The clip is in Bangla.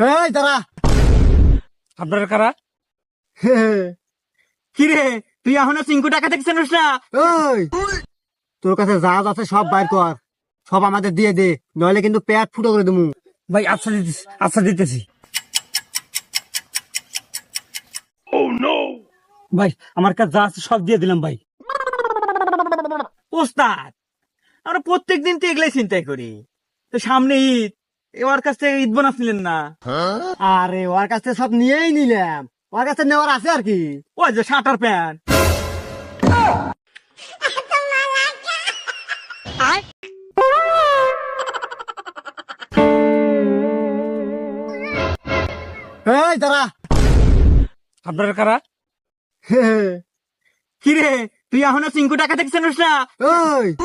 এই দাঁড়া। আপনারা কারা? কিরে, তুই এখনো 5 টাকা দেখছিস না? ওই, তোর কাছে যা যা আছে সব বাইর কর, সব আমাদের দিয়ে দে, নইলে কিন্তু পেট ফুটো করে দেবো। ভাই আচ্ছা দিতেছি, আচ্ছা দিতেছি। ভাই আমার কাছে যা আছে সব দিয়ে দিলাম ভাই। ওস্তাদ, আমরা প্রত্যেকদিন তো এগুলাই চিন্তাই করি, তো সামনে ঈদ, এবার কাছ থেকে ঈদ বোনাস নিলেন না? আরে ওর কাছে সব নিয়েই নিলাম, ওর কাছে নেওয়ার আছে আর কি। ওই যে শার্টার প্যান্ট। এই দাঁড়া। আপনারা কারা? কিরে, তুই এখনো 5 টাকা দেখছিস না? ওই